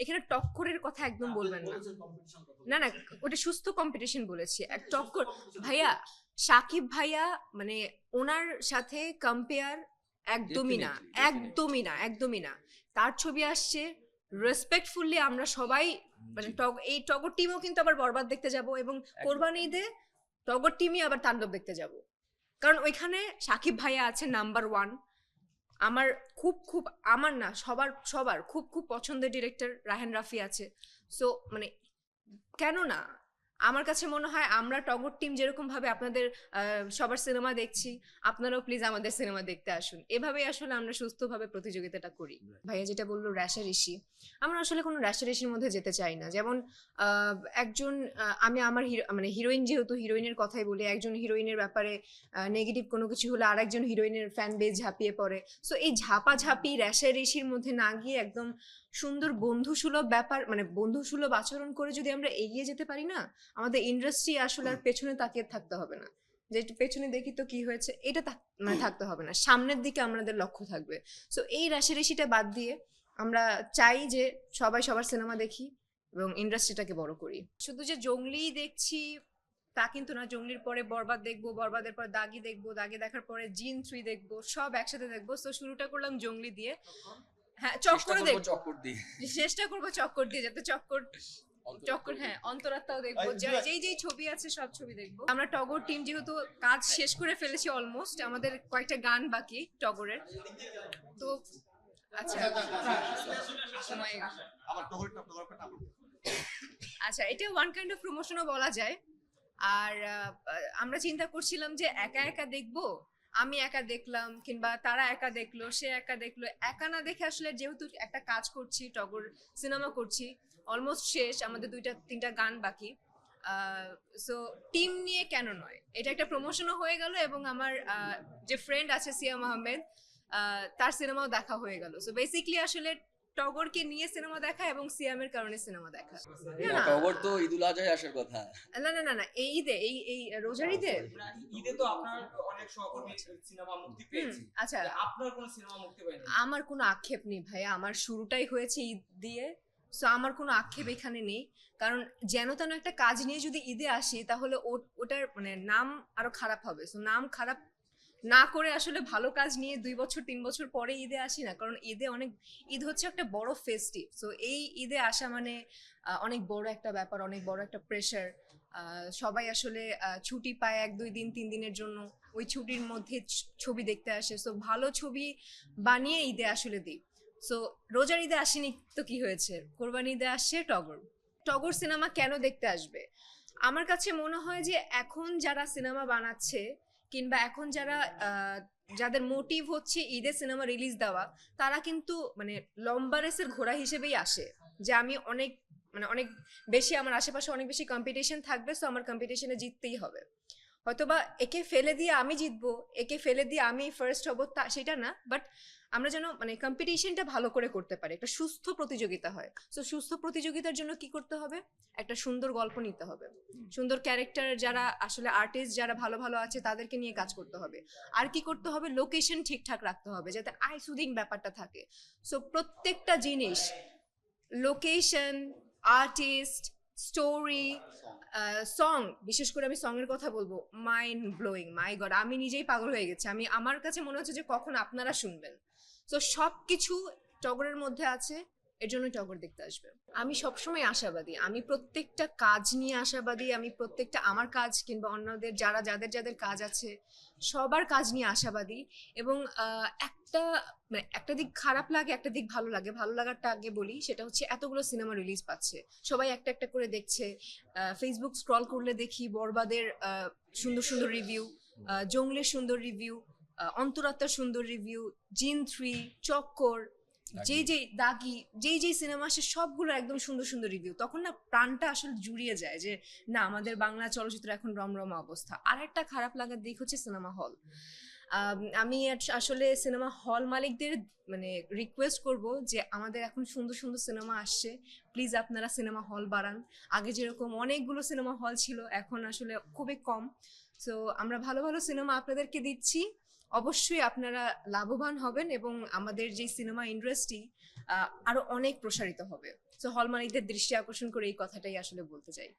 এখানে টক্করের কথা একদম বলবেন না। না না, ওটা সুস্থ কম্পিটিশন বলেছি। এক টক্কর ভাইয়া, সাকিব ভাইয়া মানে ওনার সাথে কম্পেয়ার একদমই না, একদমই না, একদমই না। তার ছবি আসছে রেসপেক্টফুলি, আমরা সবাই মানে এই টগর টিমও কিন্তু আবার বরবাদ দেখতে যাব, এবং কোরবানি ঈদে টগর টিমই আবার তাণ্ডব দেখতে যাব, কারণ ওইখানে সাকিব ভাইয়া আছে নাম্বার ওয়ান। আমার খুব খুব আমার না, সবার সবার খুব খুব পছন্দের ডিরেক্টর রাহেন রাফি আছে। সো মানে কেন না, আমার কাছে মনে হয় আমরা টগর টিম যেরকম ভাবে আপনাদের সবার সিনেমা দেখছি, আপনারাও প্লিজ আমাদের সিনেমা দেখতে আসুন। এভাবেই আসলে আমরা সুস্থভাবে প্রতিযোগিতাটা করি। ভাইয়া যেটা বললো রেষারেষি, আমরা আসলে কোনো রেষারেষির মধ্যে যেতে চাই না। যেমন একজন আমি আমার মানে হিরোইন, যেহেতু হিরোইনের কথাই বলি, একজন হিরোইনের ব্যাপারে নেগেটিভ কোনো কিছু হলে আরেকজন হিরোইনের ফ্যান বেজ ঝাঁপিয়ে পড়ে। সো এই ঝাপাঝাপি রেষারেষির মধ্যে না গিয়ে একদম সুন্দর বন্ধুসুলভ ব্যাপার, মানে বন্ধুসুলভ আচরণ করে যদি আমরা এগিয়ে যেতে পারি না, আমাদের ইন্ডাস্ট্রি আসলে আর পেছনে তাকিয়ে থাকতে হবে না, যে একটু পেছনে দেখি তো কি হয়েছে, এটা মানে থাকতে হবে না, সামনের দিকে আমাদের লক্ষ্য থাকবে। সো এই রেষারেষিটা বাদ দিয়ে আমরা চাই যে সবাই সবার সিনেমা দেখি এবং ইন্ডাস্ট্রিটাকে বড় করি। শুধু যে জঙ্গলি দেখছি তা কিন্তু না, জঙ্গলির পরে বরবাদ দেখবো, বরবাদের পর দাগি দেখবো, দাগি দেখার পরে জিন 3 দেখবো, সব একসাথে দেখবো। তো শুরুটা করলাম জঙ্গলি দিয়ে। হ্যাঁ, চক্কর দেখবো, চক্কর দিয়ে চেষ্টা করবো চক্কর দিয়ে, যাতে চক্কর চক্কর, হ্যাঁ অন্তরাত্মাও দেখবো, যেই যেই ছবি আছে সব ছবি দেখবো। আমরা টগর টিম যেহেতু কাজ শেষ করে ফেলেছি অলমোস্ট, আমাদের কয়েকটা গান বাকি টগরের। তো আচ্ছা সময়, আচ্ছা এটা ওয়ান কাইন্ড অফ প্রমোশনও বলা যায়। আর আমরা চিন্তা করছিলাম যে একা একা দেখবো, আমি একা দেখলাম কিংবা তারা একা দেখলো, সে একা দেখলো, একা না দেখে আসলে যেহেতু একটা কাজ করছি, টগর সিনেমা করছি, অলমোস্ট শেষ, আমাদের 2-3টা গান বাকি। সো টিম নিয়ে কেন নয়, এটা একটা প্রমোশনও হয়ে গেল, এবং আমার যে ফ্রেন্ড আছে সিয়াম আহমেদ, তার সিনেমাও দেখা হয়ে গেল। সো বেসিক্যালি আসলে টগরকে নিয়ে সিনেমা দেখা এবং সিয়ামের কারণে সিনেমা দেখা। না, টগর তো ঈদুল আজহায় আসার কথা। না না না না, এই ঈদে, এই রোজার ঈদে। ঈদে তো আপনার অনেক সহকর্মী সিনেমা মুক্তি পেয়েছে, আচ্ছা, আপনার কোনো সিনেমা মুক্তি পায়নি? আমার কোনো আক্ষেপ নেই ভাইয়া, আমার শুরুটাই হয়েছে ঈদ দিয়ে। সো আমার কোনো আক্ষেপ এখানে নেই, কারণ যেন তেন একটা কাজ নিয়ে যদি ঈদে আসি তাহলে ওটার মানে নাম আরো খারাপ হবে। সো নাম খারাপ না করে আসলে ভালো কাজ নিয়ে 2-3 বছর পরে ঈদে আসি না, কারণ ঈদ হচ্ছে একটা বড় ফেস্টিভ। সো এই ঈদে আসা মানে অনেক বড় একটা ব্যাপার, অনেক বড় একটা প্রেশার। সবাই আসলে ছুটি পায় 1-2-3 দিনের জন্য, ওই ছুটির মধ্যে ছবি দেখতে আসে। সো ভালো ছবি বানিয়ে ঈদে আসলে দিই। সো রোজার ঈদে আসেনি তো কি হয়েছে, কোরবানি ঈদে আসছে টগর। টগর সিনেমা কেন দেখতে আসবে? আমার কাছে মনে হয় যে এখন যারা সিনেমা বানাচ্ছে কিংবা এখন যারা যাদের মোটিভ হচ্ছে ঈদে সিনেমা রিলিজ দেওয়া, তারা কিন্তু মানে লম্বা রেসের ঘোড়া হিসেবেই আসে, যে আমি অনেক মানে অনেক বেশি, আমার আশেপাশে অনেক বেশি কম্পিটিশন থাকবে, সো আমার কম্পিটিশনে জিততেই হবে। হয়তোবা একে ফেলে দিয়ে আমি জিতবো, একে ফেলে দিয়ে আমি ফার্স্ট হবো, সেটা না, বাট আমরা যেন মানে কম্পিটিশনটা ভালো করে করতে পারি, একটা সুস্থ প্রতিযোগিতা হয়। সো সুস্থ প্রতিযোগিতার জন্য কি করতে হবে? একটা সুন্দর গল্প নিতে হবে, সুন্দর ক্যারেক্টার, যারা আসলে আর্টিস্ট যারা ভালো ভালো আছে তাদেরকে নিয়ে কাজ করতে হবে। আর কি করতে হবে? লোকেশন ঠিকঠাক রাখতে হবে যাতে আই সুদিং ব্যাপারটা থাকে। সো প্রত্যেকটা জিনিস, লোকেশন, আর্টিস্ট, স্টোরি, সং, বিশেষ করে আমি সং এর কথা বলবো, মাইন্ড ব্লোয়িং, মাই গড, আমি নিজেই পাগল হয়ে গেছি। আমার কাছে মনে হচ্ছে যে কখন আপনারা শুনবেন। তো সবকিছু টগরের মধ্যে আছে, এর জন্য টগর দেখতে আসবে। আমি সবসময় আশাবাদী, আমি প্রত্যেকটা কাজ নিয়ে আশাবাদী, আমি প্রত্যেকটা আমার কাজ কিংবা অন্যদের যাদের যাদের কাজ আছে সবার কাজ নিয়ে আশাবাদী। এবং একটা মানে একটা দিক খারাপ লাগে, একটা দিক ভালো লাগে। ভালো লাগারটা আগে বলি, সেটা হচ্ছে এতগুলো সিনেমা রিলিজ পাচ্ছে, সবাই একটা একটা করে দেখছে। ফেসবুক স্ক্রল করলে দেখি বরবাদের সুন্দর সুন্দর রিভিউ, জঙ্গলের সুন্দর রিভিউ, অন্তরাত্মার সুন্দর রিভিউ, জিন 3, চক্কর, দাগি, যেই সিনেমা আসে সবগুলো একদম সুন্দর সুন্দর রিভিউ। তখন না প্রাণটা আসলে জুড়িয়ে যায় যে না, আমাদের বাংলা চলচ্চিত্র এখন রমরমা অবস্থা। আর একটা খারাপ লাগার দিক হচ্ছে সিনেমা হল। আমি আসলে সিনেমা হল মালিকদের মানে রিকোয়েস্ট করব যে আমাদের এখন সুন্দর সুন্দর সিনেমা আসছে, প্লিজ আপনারা সিনেমা হল বাড়ান। আগে যেরকম অনেকগুলো সিনেমা হল ছিল, এখন আসলে খুবই কম। সো আমরা ভালো ভালো সিনেমা আপনাদেরকে দিচ্ছি, অবশ্যই আপনারা লাভবান হবেন এবং আমাদের যে সিনেমা ইন্ডাস্ট্রি আরো অনেক প্রসারিত হবে। সো হল মালিকদের দৃষ্টি আকর্ষণ করে এই কথাটাই আসলে বলতে চাই।